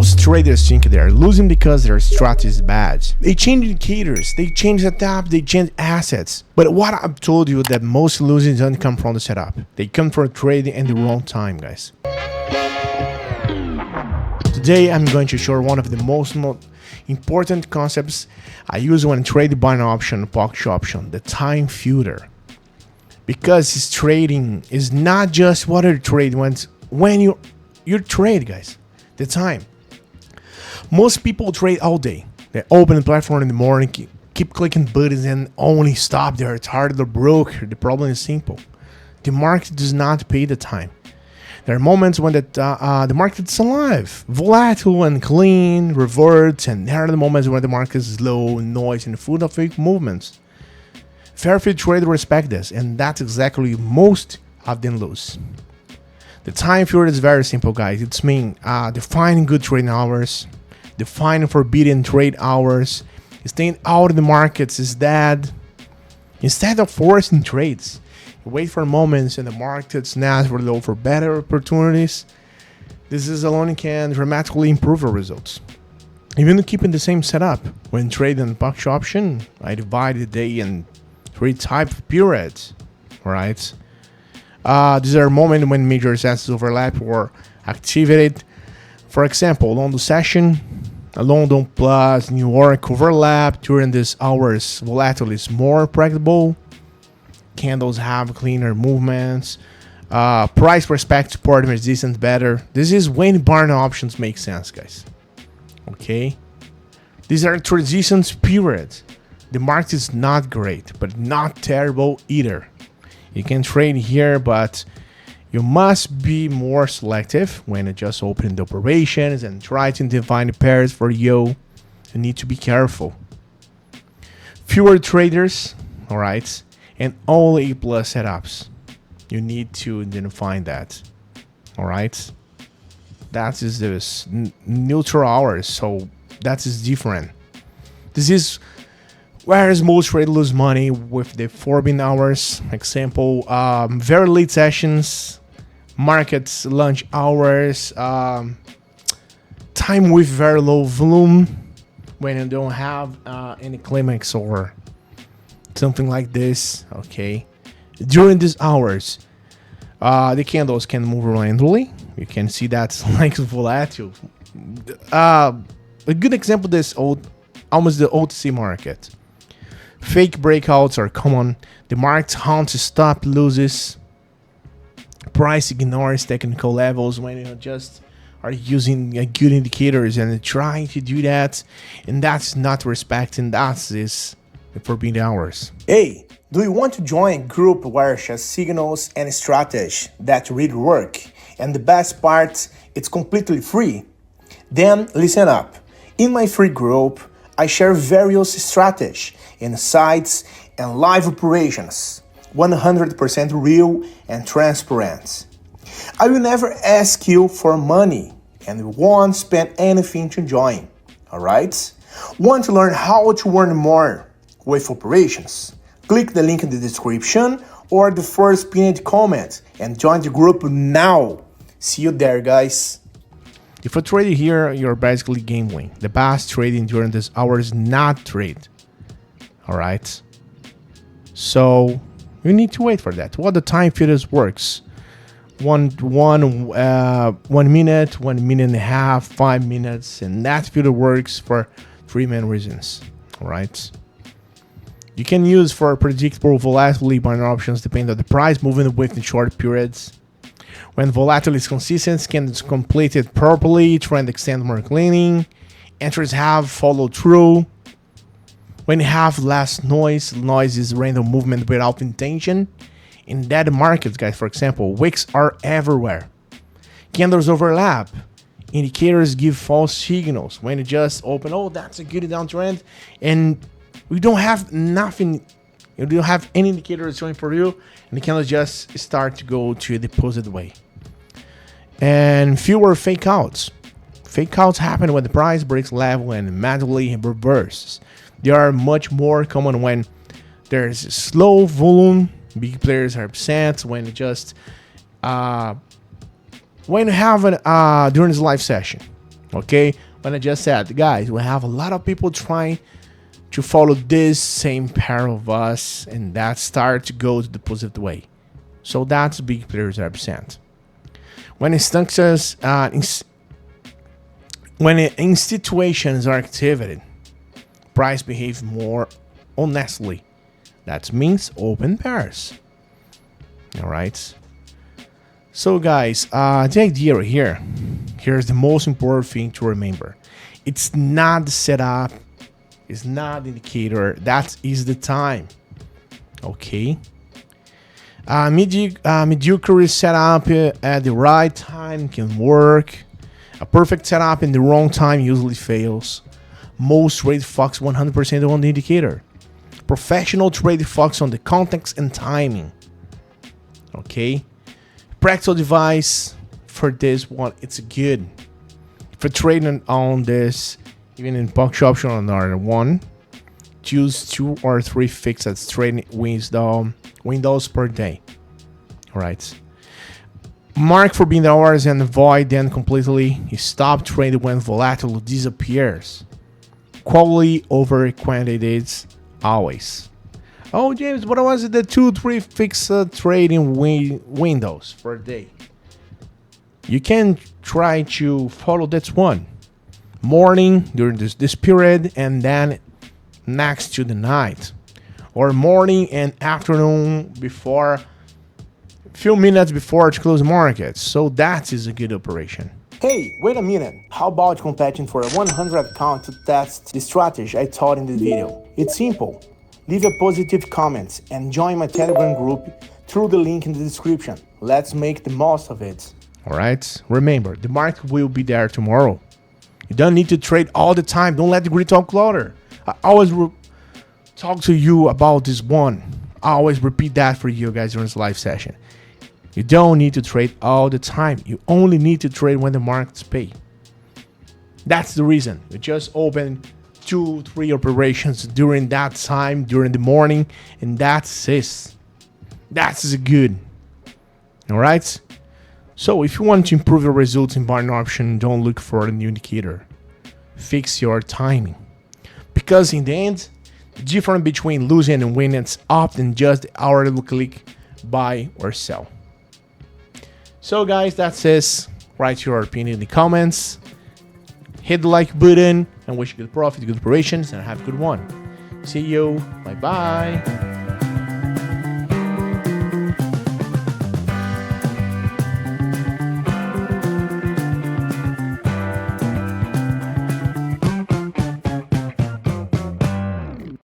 Most traders think they are losing because their strategy is bad. They change indicators, they change the tab, they change assets. But what I've told you that most losing don't come from the setup. They come from trading in the wrong time, guys. Today I'm going to show one of the most important concepts I use when trading binary option, Quotex option, the time filter. Because this trading is not just what you trade when you trade, guys. The time. Most people trade all day. They open the platform in the morning, keep clicking buttons and only stop there. It's hard or broke. The problem is simple. The market does not pay the time. There are moments when the market's alive, volatile and clean, reverts, and there are the moments when the market is slow, noise, and full of fake movements. Fair traders respect this, and that's exactly most of them lose. The time filter is very simple, guys. It's mean defining good trading hours, defining forbidden trade hours, staying out of the markets is that instead of forcing trades. Wait for moments in the market's naturally low for better opportunities. This is alone can dramatically improve our results. Even keeping the same setup when trading Quotex option, I divide the day in 3 type of periods. Alright. These are moments when major assets overlap or activated. For example, London session, London plus New York overlap during these hours. Volatility is more predictable. Candles have cleaner movements. Price respect support and resistance better. This is when binary options make sense, guys. Okay. These are transitions periods. The market is not great, but not terrible either. You can trade here, but you must be more selective when you just open the operations and try to define the pairs for you. You need to be careful. Fewer traders, all right, and only A+ setups. You need to define that, all right. That is this neutral hours, so that is different. This is whereas most traders lose money with the forbidden hours. Example, very late sessions, markets lunch hours, time with very low volume when you don't have any climax or something like this. Okay, during these hours, the candles can move randomly. You can see that's like volatile. A good example of this almost the OTC market. Fake breakouts are common. The market hunts stop losses. Price ignores technical levels when you just are using good indicators and trying to do that, and that's not respecting the forbidden hours. Hey, do you want to join a group where shares signals and strategy that really work? And the best part, it's completely free. Then listen up. In my free group, I share various strategies, insights, and live operations, 100% real and transparent. I will never ask you for money and won't spend anything to join, alright? Want to learn how to earn more with operations? Click the link in the description or the first pinned comment and join the group now. See you there, guys. If you trade here, you're basically gambling. The best trading during this hour is not trade. Alright? So you need to wait for that. What the time filters works. 1 minute, 1 minute and a half, 5 minutes, and that filter works for 3 main reasons. Alright? You can use for predictable volatility binary options depending on the price moving within short periods. When volatility is consistent, can be completed properly, trend extend more cleaning, entries have follow through. When you have less noise is random movement without intention. In that market, guys, for example, wicks are everywhere. Candles overlap. Indicators give false signals. When you just open, oh, that's a good downtrend, and we don't have nothing. You don't have any indicators showing for you, and the candles just start to go to the opposite way. And fewer fake outs. Fake outs happen when the price breaks level and magically reverses. They are much more common when there's slow volume, big players are absent, when you just when you have during this live session. Okay, when I just said, guys, we have a lot of people trying to follow this same pair of us, and that start to go to the positive way. So that's big players represent. When instances, when institutions are activated, price behave more honestly. That means open pairs. All right. So guys, the idea right here, here's the most important thing to remember. It's not the setup, it's not the indicator, that is the time. Okay. Mediocre setup at the right time can work. A perfect setup in the wrong time usually fails. Most trade focus 100% on the indicator. Professional trade focus on the context and timing. Okay. Practical device for this one, it's good. For trading on this, even in box option on another one, choose 2 or 3 fixed trading windows per day. All right. Mark for being the hours and avoid them completely. You stop trading when volatile disappears. Quality over quantities always. Oh, James, what was it? The 2-3 fixed trading windows per day. You can try to follow this one. Morning during this period, and then next to the night, or morning and afternoon before, few minutes before to close market. So that is a good operation. Hey, wait a minute. How about competing for a 100 account to test the strategy I taught in this video? It's simple. Leave a positive comment and join my Telegram group through the link in the description. Let's make the most of it. All right. Remember, the market will be there tomorrow. You don't need to trade all the time. Don't let the greed talk louder. I always talk to you about this one. I always repeat that for you guys during this live session. You don't need to trade all the time. You only need to trade when the markets pay. That's the reason. You just open 2-3 operations during that time, during the morning, and that's it. That's good. All right? So if you want to improve your results in buying option, don't look for a new indicator. Fix your timing. Because in the end, the difference between losing and winning is often just the hourly click buy or sell. So guys, that's it. Write your opinion in the comments. Hit the like button and wish you good profit, good operations, and have a good one. See you. Bye-bye.